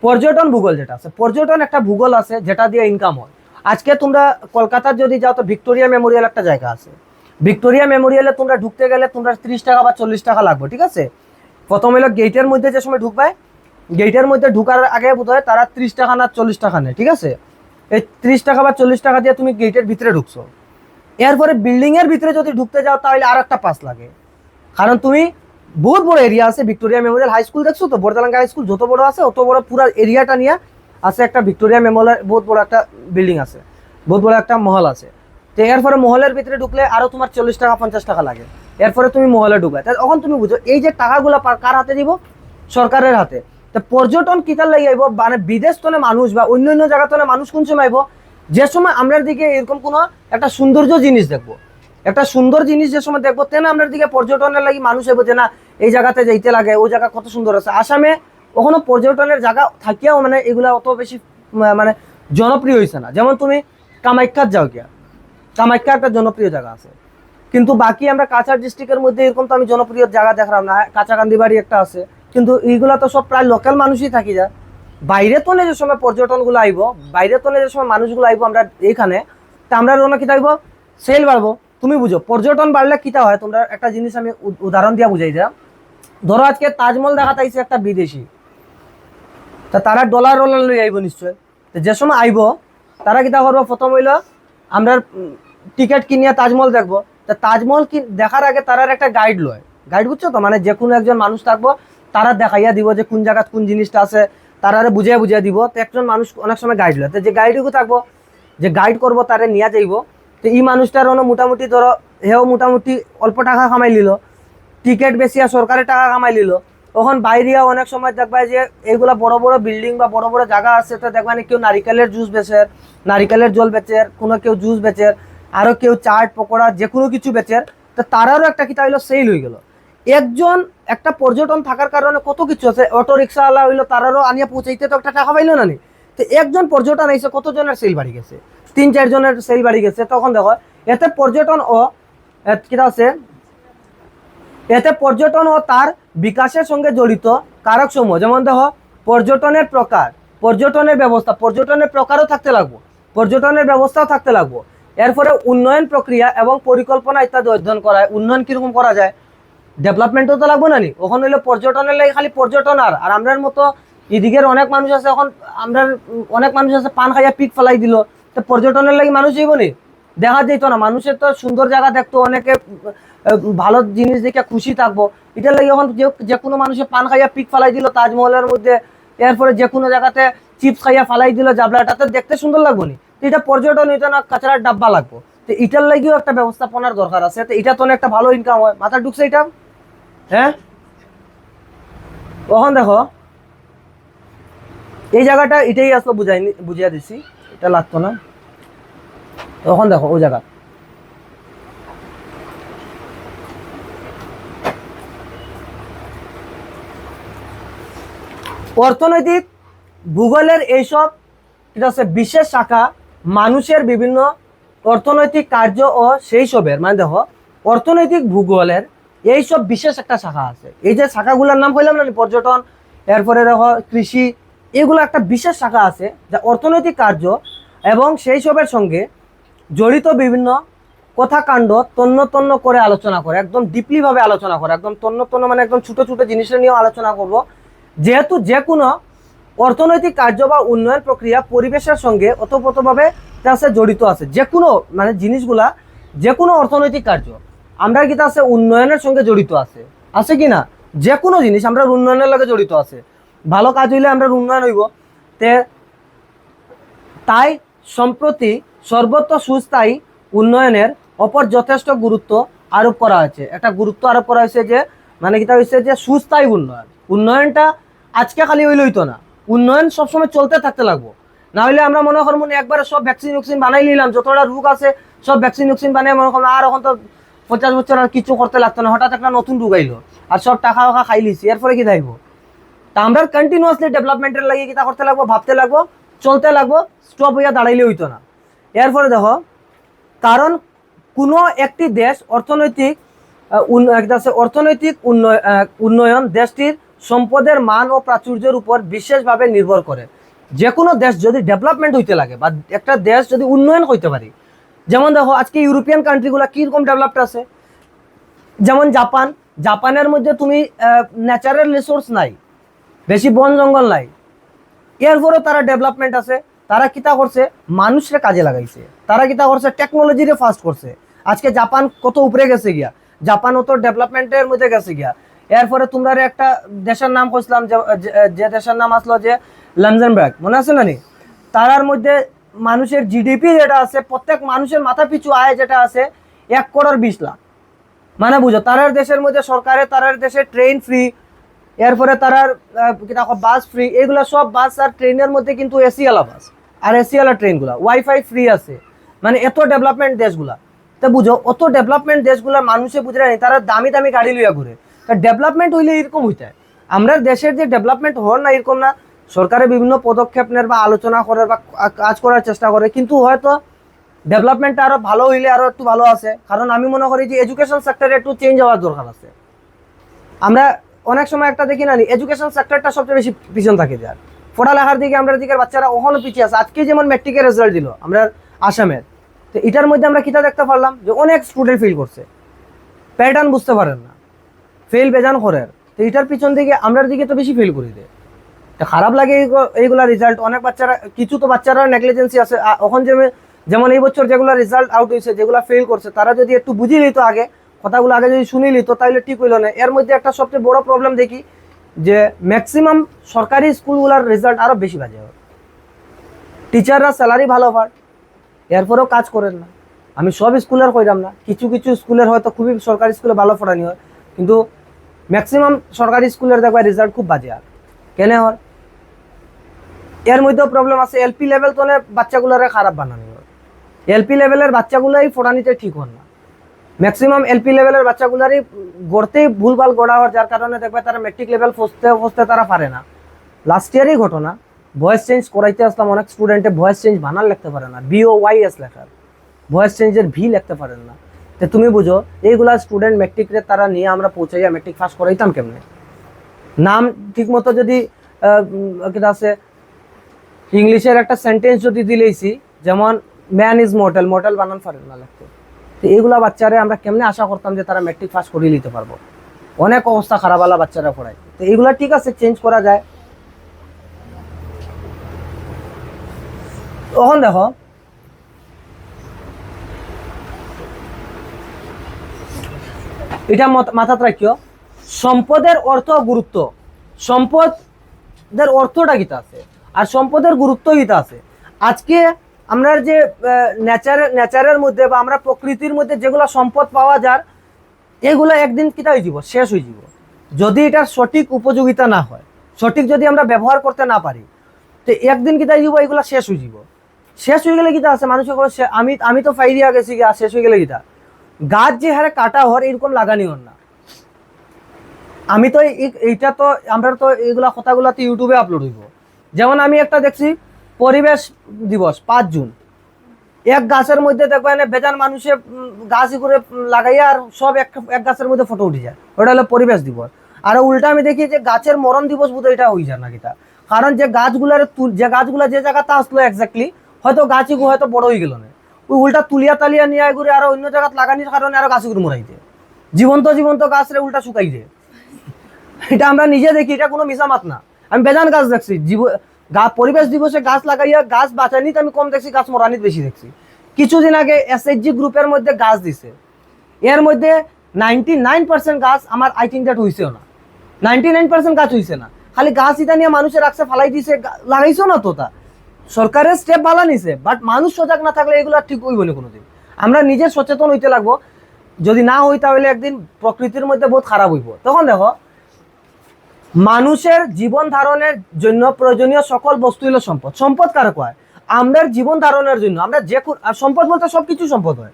পর্যটন ভূগোল যেটা আছে, পর্যটন একটা ভূগোল আছে যেটা দিয়ে ইনকাম হয়। আজকে তোমরা কলকাতার যদি যাও তো ভিক্টোরিয়া মেমোরিয়াল একটা জায়গা আছে, ভিক্টোরিয়া মেমোরিয়ালে তোমরা ঢুকতে গেলে তোমরা 30 টাকা বা 40 টাকা লাগবে, ঠিক আছে। প্রথম হলো গেটের মধ্যে যে সময় ঢুকবে, গেটের মধ্যে ঢুকার আগে বোধ হয় তারা 30 টাকা না 40 টাকা নেয়, ঠিক আছে। এই 30 টাকা বা 40 টাকা দিয়ে তুমি গেটের ভিতরে ঢুকছো, এরপরে বিল্ডিংয়ের ভিতরে যদি ঢুকতে যাও তাহলে আর একটা পাস লাগে, কারণ তুমি বহুত বড় এরিয়া আছে। ভিক্টোরিয়া মেমোরিয়াল হাই স্কুল দেখছো তো, বর্দালাঙ্গা হাই স্কুল যত বড় আছে অত বড় পুরো এরিয়াটা নিয়ে আছে একটা ভিক্টোরিয়া মেমোরিয়াল, বহুত বড় একটা বিল্ডিং আছে, বহুত বড় একটা মহল আছে। তো এরপরে মহলের ভিতরে ঢুকলে আরো তোমার 40 টাকা 50 টাকা লাগে, এরপরে তুমি মহলে ঢুকবে। তখন তুমি বুঝো এই যে টাকাগুলো কার হাতে দিব, সরকারের হাতে। তো পর্যটন কিতার লাগে আইব, মানে বিদেশ তনে মানুষ বা অন্য অন্য জায়গা তনে মানুষ কোন সময় আইব, যে সময় আমরা দিকে এরকম কোনো একটা সৌন্দর্য জিনিস দেখবো, একটা সুন্দর জিনিস যে সময় দেখবো তেনা আমরা দিকে পর্যটনের লাগি মানুষ আইব যে না এই জায়গাতে যাইতে লাগে, ওই জায়গা কত সুন্দর আছে। আসামে কখনো পর্যটনের জায়গা থাকিয়াও মানে এগুলা অত বেশি মানে জনপ্রিয় হয়েছে না। যেমন তুমি কামাখ্যার যাও গিয়া, কামাখ্যা একটা জনপ্রিয় জায়গা আছে, কিন্তু বাকি আমরা কাছাড় ডিস্ট্রিক্টের মধ্যে এরকম তো আমি জনপ্রিয় জায়গা দেখলাম না। কাঁচাকান্দি বাড়ি একটা আছে, কিন্তু এইগুলা তো সব প্রায় লোকাল মানুষই থাকি যায়। বাইরে তো যে সময় পর্যটনগুলো আইব, বাইরে তো যে সময় মানুষগুলো আইব আমরা এইখানে, তা আমরা ওনা কিতা আইব সেল বাড়বো। তুমি বুঝো পর্যটন বাড়লে কিতা হয়, তোমরা একটা জিনিস আমি উদাহরণ দিয়া বুঝাই দিলাম। ধরো আজকে তাজমহল দেখাতে আইছে একটা বিদেশি, তা তারা ডলার লই আইব নিশ্চয়। তো যে সময় আইব তারা কিতা করবো, প্রথম হইল আমরা টিকিট কিনিয়া তাজমহল দেখবো। তা তাজমহল কি দেখার আগে তারার একটা গাইড লয়, গাইড বুঝছো তো, মানে যে কোনো একজন মানুষ থাকবো তারা দেখাইয়া দিব যে কোন জায়গায় কোন জিনিসটা আছে, তারারে বুঝিয়া দিব। তো একজন মানুষ অনেক সময় গাইড লয়, তো যে গাইডটুকু থাকবো যে গাইড করবো তারে নিয়ে যাইব। তো এই মানুষটার মোটামুটি ধরো হেও মোটামুটি অল্প টাকা কামাই নিল, টিকিট বেশিয়া সরকারের টাকা কামাই নিল। তখন বাইরিয়া অনেক সময় দেখবা যে এইগুলা বড় বড় বিল্ডিং বা বড় বড় জায়গা আছে, তো দেখবা কেউ নারিকেলের জুস বেচে, নারিকেলের জল বেচে, কোনো কেউ জুস বেচে, আরো কেউ চাট পকোড়া যে কোনো কিছু বেচে। তো তারারও একটা কিতা হইলো সেল হয়ে গেল। একজন একটা পর্যটন থাকার কারণে কত কিছু আছে, অটো রিক্সাওয়ালা হইলো তারারও আনিয়া পৌঁছাইতে তো একটা টাকা পাইলো না নি। তো একজন পর্যটন আইসে কতজনের সেল বাড়ি গেছে, 3-4 জনের সেল বাড়ি গেছে। তখন দেখো এতে পর্যটন ও কিতা আছে, এতে পর্যটন ও তার বিকাশের সঙ্গে জড়িত কারক সমূহ, যেমন দেখো পর্যটনের প্রকার, পর্যটনের ব্যবস্থা, পর্যটনের প্রকারও থাকতে লাগবো, পর্যটনের ব্যবস্থাও থাকতে লাগবো। এরপরে উন্নয়ন প্রক্রিয়া এবং পরিকল্পনা ইত্যাদি অধ্যয়ন করা হয়। উন্নয়ন কিরকম করা যায়, ডেভেলপমেন্টও তো লাগবো না নি। ওখানে হইলো পর্যটনের লাগে খালি পর্যটন, আর আমরার মতো এদিকের অনেক মানুষ আছে, এখন আমরা অনেক মানুষ আছে পান খাইয়া পিক ফেলাই দিল, তো পর্যটনের লাগে মানুষ যাইব নি, দেখা যেত না। মানুষের তো সুন্দর জায়গা দেখতো, অনেকে ভালো জিনিস দেখে খুশি থাকবো, এটার লাগে এখন যে কোনো মানুষের পান খাইয়া পিক ফেলাই দিল তাজমহলের মধ্যে, এরপরে যে কোনো জায়গাতে চিপস খাইয়া ফেলাই দিল জাবলাটাতে, দেখতে সুন্দর লাগবো নি। তো এটা পর্যটন, এটা না কাঁচরার ডাব্বা লাগবো। তো এটার লাগেও একটা ব্যবস্থাপনার দরকার আছে। তো এটা তো একটা ভালো ইনকাম হয়, মাথা ঢুকছে এটা। হ্যাঁ, তখন দেখো এই জায়গাটা এটাই আসলো বুঝিয়া দিছি, এটা লাগতো না। তখন দেখো ওই জায়গা অর্থনৈতিক ভূগোলের এইসব এটা হচ্ছে বিশেষ শাখা মানুষের বিভিন্ন অর্থনৈতিক কার্য ও সেই সবের, মানে দেখো অর্থনৈতিক ভূগোলের এইসব বিশেষ একটা শাখা আছে। এই যে শাখাগুলোর নাম কইলাম না, পর্যটন, এরপরে দেখো কৃষি, এগুলো একটা বিশেষ শাখা আছে যা অর্থনৈতিক কার্য এবং সেই সবের সঙ্গে জড়িত বিভিন্ন কথা কাণ্ড তন্ন তন্ন করে আলোচনা করে, একদম ডিপলি ভাবে আলোচনা করে, একদম তন্ন তন্ন মানে একদম ছোট ছোট জিনিসের নিয়েও আলোচনা করব। যেহেতু যে কোনো অর্থনৈতিক কার্য বা উন্নয়ন প্রক্রিয়া পরিবেশের সঙ্গে ওতপ্রোতভাবে জড়িত আছে, যে কোনো মানে জিনিসগুলা, যে কোনো অর্থনৈতিক কার্য আমরা কি আছে উন্নয়নের সঙ্গে জড়িত আছে। আছে কি না? যে কোনো জিনিস আমরা উন্নয়নের লগে জড়িত আছে, ভালো কাজ হইলে আমরা উন্নয়ন হইব। তে তাই সম্প্রতি সর্বত্র সুস্থায়ী উন্নয়নের ওপর যথেষ্ট গুরুত্ব আরোপ করা হয়েছে। একটা গুরুত্ব আরোপ করা হয়েছে যে মানে কিটা হয়েছে যে সুস্থায়ী উন্নয়ন, উন্নয়নটা আজকে খালি হইলে হইতো না, উন্নয়ন সবসময় চলতে থাকতে লাগবো। না হলে আমরা মনে করবো মনে একবারে সব ভ্যাকসিন বানাই নিলাম, যতটা রোগ আছে সব ভ্যাকসিন বানিয়ে মনে করলাম আর এখন তো 50 বছর আর কিছু করতে লাগতো না, হঠাৎ একটা নতুন রোগ আইলো আর সব টাকা ফাকা খাই লিছি, এরপরে কি থাকবো? তা আমরা কন্টিনিউয়াসলি ডেভেলপমেন্টের লাগে কিতা করতে লাগবো, ভাবতে লাগবো, চলতে লাগবো, স্টপ হইয়া দাঁড়াইলে হইতো না। এরপরে দেখো, কারণ কোনো একটি দেশ অর্থনৈতিক উন্নয়ন দেশটির সম্পদের মান ও প্রাচুর্যের উপর বিশেষভাবে নির্ভর করে। যে কোনো দেশ যদি ডেভেলপমেন্ট হইতে লাগে বা একটা দেশ যদি উন্নয়ন হইতে পারে, যেমন দেখো আজকে ইউরোপিয়ান কান্ট্রিগুলো কীরকম ডেভেলপড আছে। যেমন জাপানের মধ্যে তুমি ন্যাচারাল রিসোর্স নাই, বেশি বন জঙ্গল নাই, এরপরেও তারা ডেভেলপমেন্ট আছে। তারা কিতা করছে, মানুষরে কাজে লাগাইছে, তারা কিতা করছে, টেকনোলজিরে ফাস্ট করছে। আজকে জাপান কত উপরে গেছে গিয়া, জাপান অত ডেভেলপমেন্টের মধ্যে গেছে গিয়া। এরপরে তোমরা একটা দেশের নাম কইছিলাম, যে দেশের নাম আসলো যে লাক্সেমবার্গ, মনে আছে না নি? তারার মধ্যে মানুষের জিডিপি যেটা আছে, প্রত্যেক মানুষের মাথা পিছু আয় যেটা আছে 1,20,00,000। মানে বুঝো, তারার দেশের মধ্যে সরকারে তারার দেশে ট্রেন ফ্রি, এরপরে তারার বাস ফ্রি, এগুলো সব বাস আর ট্রেনের মধ্যে কিন্তু এসিওয়ালা বাস আর এসিওয়ালা ট্রেনগুলা, ওয়াইফাই ফ্রি আছে। মানে এত ডেভেলপমেন্ট দেশগুলা, তা বুঝো অত ডেভেলপমেন্ট দেশগুলা মানুষে বুঝে নেই, তারা দামি দামি গাড়ি লইয়া ঘুরে। তা ডেভেলপমেন্ট হইলে এরকম হইতে হয়। আমরা দেশের যে ডেভেলপমেন্ট হওয়ার না এরকম না, সরকারের বিভিন্ন পদক্ষেপ নেয় বা আলোচনা করে বা কাজ করার চেষ্টা করে, কিন্তু হয়তো ডেভেলপমেন্টটা আরো ভালো হইলে আরো একটু ভালো আছে। কারণ আমি মনে করি যে এডুকেশন সেক্টরে একটু চেঞ্জ হওয়ার দরকার আছে। আমরা অনেক সময় একটা দেখি না, এডুকেশন সেক্টরটা সবচেয়ে বেশি পিছন থাকে যার পড়ালেখার দিকে, আমরা দিকের বাচ্চারা ওখানে পিছিয়ে আছে। আজকে যেমন ম্যাট্রিকের রেজাল্ট দিল আমরা আসামের, তো এটার মধ্যে আমরা কিতা দেখতে পারলাম যে অনেক স্টুডেন্ট ফেল করছে, প্যাটার্ন বুঝতে পারেন না, ফেল বেজান করেন। তো এটার পিছন দিকে আমরা দিকে তো বেশি ফেল করে দেয়, তো খারাপ লাগে এইগুলা রেজাল্ট। অনেক বাচ্চারা, কিছু তো বাচ্চারা নেগলিজেন্সি আছে। এখন যেমন এই বছর যেগুলো রেজাল্ট আউট হয়েছে, যেগুলো ফেল করছে, তারা যদি একটু বুঝিয়ে নিত আগে, কথাগুলো আগে যদি শুনে নিত, তাহলে ঠিক হইল না। এর মধ্যে একটা সবচেয়ে বড় প্রবলেম দেখি যে ম্যাক্সিমাম সরকারি স্কুলগুলোর রেজাল্ট আরও বেশি বাজে হয়। টিচাররা স্যালারি ভালো পায়, এরপরেও কাজ করেন না। আমি সব স্কুলের কইরাম না, কিছু কিছু স্কুলের হয়তো খুবই সরকারি স্কুলে ভালো পড়ানি হয়, কিন্তু ম্যাক্সিমাম সরকারি স্কুলের দেখবা রেজাল্ট খুব বাজে। আর কেন হয়? এর মধ্যেও প্রবলেম আছে। এলপি লেভেল তো বাচ্চাগুলোরে খারাপ বানানো হয়, এলপি লেভেলের বাচ্চাগুলোই পড়ানিতে ঠিক হন না। ম্যাক্সিমাম এলপি লেভেলের বাচ্চাগুলারই গড়তেই ভুলভাল গড়া হয়, যার কারণে দেখবে তারা মেট্রিক লেভেল ফসতে তারা পারে না। লাস্ট ইয়ারই ঘটনা, ভয়েস চেঞ্জ করাইতে আসলাম, অনেক স্টুডেন্টে ভয়েস চেঞ্জ বানান লিখতে পারে না, BOYS লেখার, ভয়েস চেঞ্জের ভি লিখতে পারেন না। তো তুমি বুঝো এইগুলা স্টুডেন্ট মেট্রিকে তারা নিয়ে আমরা পৌঁছাইয়া মেট্রিক পাস করাইতাম কেমনে? নাম ঠিক মতো যদি কিটা আছে, ইংলিশের একটা সেন্টেন্স যদি দিলেইছি, যেমন ম্যান ইজ মর্টাল, মর্টাল বানান পারেন না লিখতে। তো এইগুলা বাচ্চারে আমরা কেমনে আশা করতাম যে তারা মেট্রিক পাস করিয়ে নিতে পারবো? অনেক অবস্থা খারাপওয়ালা বাচ্চারা পড়ায়। তো এইগুলা ঠিক আছে, চেঞ্জ করা যায়। তখন দেখো এটা মাথাত রাখিও, সম্পদের অর্থ গুরুত্ব, সম্পদের অর্থটা কিতা আছে আর সম্পদের গুরুত্ব কিতা আছে। আজকে আমরা যে নেচারের মধ্যে বা আমরা প্রকৃতির মধ্যে যেগুলো সম্পদ পাওয়া যায়, এগুলো একদিন কিতা হয়ে যাব, শেষ হয়ে যাব। যদি এটার সঠিক উপযোগিতা না হয়, সঠিক যদি আমরা ব্যবহার করতে না পারি, তো একদিন কিতা হয়ে যাব, এগুলো শেষ হয়ে যাব। শেষ হয়ে গেলে কিতা আছে, মানুষের আমি তো ফাইরিয়া গেছি গিয়া, শেষ হয়ে গেলে কিতা, গাছ যে হারে কাটা হর এরকম লাগানি হন না। আমি তো এইটা তো আমরা তো এইগুলা কথাগুলো তো ইউটিউবে আপলোড হইব। যেমন আমি একটা দেখছি পরিবেশ দিবস 5 জুন, এক গাছের মধ্যে দেখবেন বেজান মানুষে গাছ করে লাগাইয়া আর সব এক গাছের মধ্যে ফটো উঠে যায়, ওটা হলো পরিবেশ দিবস। আর উল্টা আমি দেখি যে গাছের মরণ দিবস বোধ এটা হয়ে যায় না কিটা, কারণ যে গাছগুলা যে জায়গাতে আসলো এক্স্যাক্টলি, হয়তো গাছই হয়তো বড় হয়ে গেল না, ওই উল্টা তুলিয়া তালিয়া নিয়ে ঘুরে আরো অন্য জায়গায় লাগানির কারণে আরো গাছগুলো মরাই যায়, জীবন্ত গাছরে উল্টা শুকাই যায়। এটা আমরা নিজে দেখি, এটা কোনো মিসামাত না। আমি বেজান গাছ দেখছি, পরিবেশ দিবসে গাছ লাগাইয়া গাছ বাঁচানিতে আমি কম দেখছি, গাছ মরানিত বেশি দেখছি। কিছুদিন আগে SHG গ্রুপের মধ্যে গাছ দিছে, এর মধ্যে 99% গাছ আমার আই থিঙ্ক দ্যাট হইছেও না, 99% গাছ হইছে না, খালি গাছ ইটা নিয়ে মানুষের রাখছে, ফালাই দিছে, লাগাইছেও না তো তা সরকারের স্টেপ ভালো নিছে, বাট মানুষ সজাগ না থাকলে এগুলো ঠিক হইব না কোনোদিন। আমরা নিজের সচেতন হইতে লাগবো, যদি না হই তাহলে একদিন প্রকৃতির মধ্যে বহুত খারাপ হইব। তখন দেখো মানুষের জীবন ধারণের জন্য প্রয়োজনীয় সকল বস্তু হলো সম্পদ। সম্পদ কার কয়? আমাদের জীবন ধারণের জন্য আমরা যে সম্পদ বলতে সবকিছু সম্পদ হয়,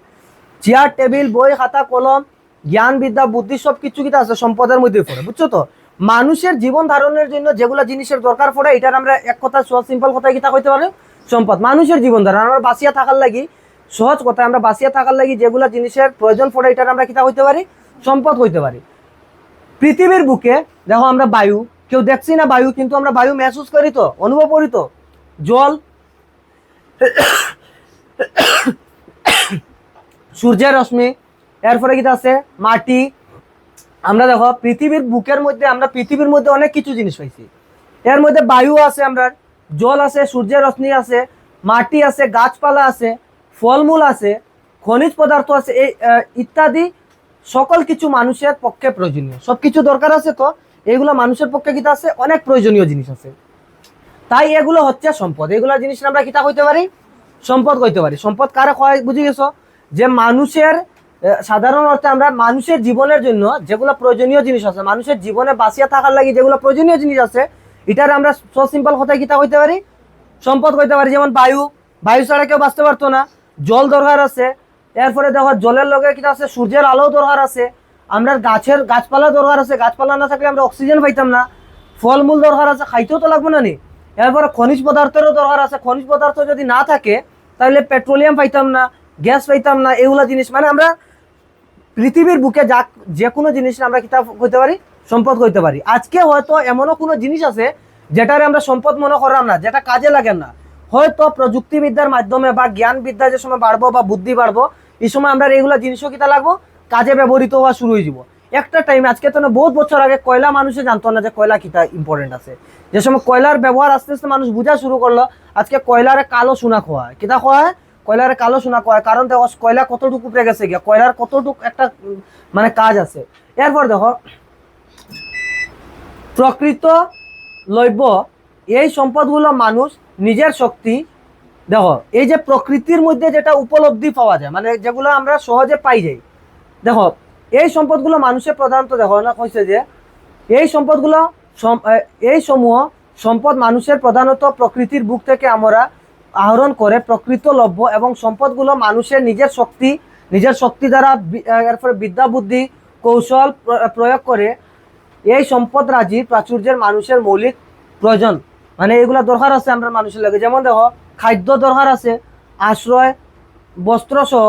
চেয়ার টেবিল বই খাতা কলম জ্ঞান বিদ্যা বুদ্ধি সবকিছু কিটা আছে সম্পদের মধ্যে পড়ে, বুঝছো তো? মানুষের জীবন ধারণের জন্য যেগুলো জিনিসের দরকার পড়ে এটার আমরা এক কথা সহজ সিম্পল কথায় কিতা কইতে পারি? সম্পদ। মানুষের জীবন ধারণ আমরা বাঁচিয়া থাকার লাগি, সহজ কথা আমরা বাঁচিয়া থাকার লাগি যেগুলো জিনিসের প্রয়োজন পড়ে এটার আমরা কিতা হইতে পারি? সম্পদ হইতে পারি। পৃথিবীর বুকে দেখো আমরা বায়ু, কেউ দেখছি না বায়ু, কিন্তু আমরা বায়ু মেহসুস করি তো, অনুভব করি তো। জল, সূর্যের রশ্মি, এরপরে কিটা আছে মাটি। আমরা দেখো পৃথিবীর বুকের মধ্যে আমরা পৃথিবীর মধ্যে অনেক কিছু জিনিস পাইছি, এর মধ্যে বায়ু আছে, আমরা জল আছে, সূর্যের রশ্মি আছে, মাটি আছে, গাছপালা আছে, ফলমূল আছে, খনিজ পদার্থ আছে, এই ইত্যাদি সকল কিছু মানুষের পক্ষে প্রয়োজনীয়। সব কিছু দরকার আছে তো এগুলো মানুষের পক্ষে কিটা আছে? অনেক প্রয়োজনীয় জিনিস আছে। তাই এগুলো হচ্ছে সম্পদ। এগুলো জিনিস আমরা কিতা কইতে পারি? সম্পদ কইতে পারি। সম্পদ কারে হয় বুঝে গেছো? যে মানুষের সাধারণ অর্থে আমরা মানুষের জীবনের জন্য যেগুলো প্রয়োজনীয় জিনিস আছে, মানুষের জীবনে বাঁচিয়া থাকার লাগি যেগুলো প্রয়োজনীয় জিনিস আছে, এটার আমরা সো সিম্পল কথায় কিতা কইতে পারি? সম্পদ কইতে পারি। যেমন বায়ু, বায়ু ছাড়া কেউ বাঁচতে পারতো না, জল দরকার আছে, এরপরে দেখো জলের লগে কিটা আছে? সূর্যের আলো দরকার আছে, আমরা গাছপালা দরকার আছে, গাছপালা না থাকলে আমরা অক্সিজেন পাইতাম না, ফলমূল দরকার আছে, খাইতেও তো লাগবে না নি। এরপরে খনিজ পদার্থেরও দরকার আছে, খনিজ পদার্থ যদি না থাকে তাহলে পেট্রোলিয়াম পাইতাম না, গ্যাস পাইতাম না, এগুলা জিনিস মানে আমরা পৃথিবীর বুকে যা যে কোনো জিনিস আমরা কিতাব কইতে পারি? সম্পদ কইতে পারি। আজকে হয়তো এমনও কোনো জিনিস আছে যেটারে আমরা সম্পদ মনে করলাম না, যেটা কাজে লাগে না, হয়তো প্রযুক্তিবিদ্যার মাধ্যমে বা জ্ঞান বিদ্যা যে সময় বাড়বো বা বুদ্ধি বাড়বো এই সময় আমরা এইগুলা জিনিসও কিতা লাগবো কাজে ব্যবহৃত হওয়া শুরু হয়ে যাব। একটা টাইম আজকে তো না বহুত বছর আগে কয়লা মানুষে জানতো না যে কয়লা কিতা ইম্পর্টেন্ট আছে। যে সময় কয়লার ব্যবহার আস্তে আস্তে মানুষ বোঝা শুরু করলো, আজকে কয়লারে কালো সোনা খোয়া হয়। কিতা খোয়া হয়? কয়লারে কালো সোনা খোয়া হয়। কারণ দেখো কয়লা কতটুকু উপরে গেছে গিয়া, কয়লার কতটুকু একটা মানে কাজ আছে। এরপর দেখো প্রকৃত লব্য এই সম্পদগুলো মানুষ নিজের শক্তি, দেখো এই যে প্রকৃতির মধ্যে যেটা উপলব্ধি পাওয়া যায় মানে যেগুলো আমরা সহজে পাই যাই, দেখো এই সম্পদগুলো মানুষের প্রধানত দেখো না কইছে যে এই সম্পদগুলো এই সমূহ সম্পদ মানুষের প্রধানত প্রকৃতির বুক থেকে আমরা আহরণ করে প্রকৃত লভ্য, এবং সম্পদগুলো মানুষের নিজের শক্তি দ্বারা এরপরে বিদ্যা বুদ্ধি কৌশল প্রয়োগ করে এই সম্পদ রাজির প্রাচুর্যের মানুষের মৌলিক প্রয়োজন মানে এগুলা দরকার আছে আমরা মানুষের লাগে। যেমন দেখো খাদ্য দরকার আছে, আশ্রয় বস্ত্র সহ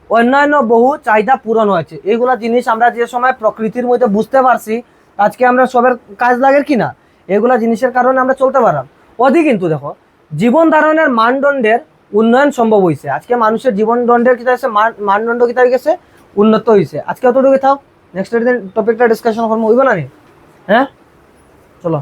অন্যান্য বহু চাহিদা পূরণ হয়েছে। এইগুলা জিনিস আমরা যে সময় প্রকৃতির মধ্যে বুঝতে পারছি আজকে আমরা সবের কাজ লাগে কি না, এগুলা জিনিসের কারণে আমরা চলতে পারলাম। অধিক কিন্তু দেখো জীবন ধারণের মানদণ্ডের উন্নয়ন সম্ভব হয়েছে। আজকে মানুষের জীবন দণ্ডের কিতা হয়েছে, মানদণ্ড কিতা হয়ে গেছে, উন্নত হয়েছে। আজকে অতটুকু থাও, নেক্সট দিন টপিকটা ডিসকাশন করবো, হইব না নি? হ্যাঁ চলো।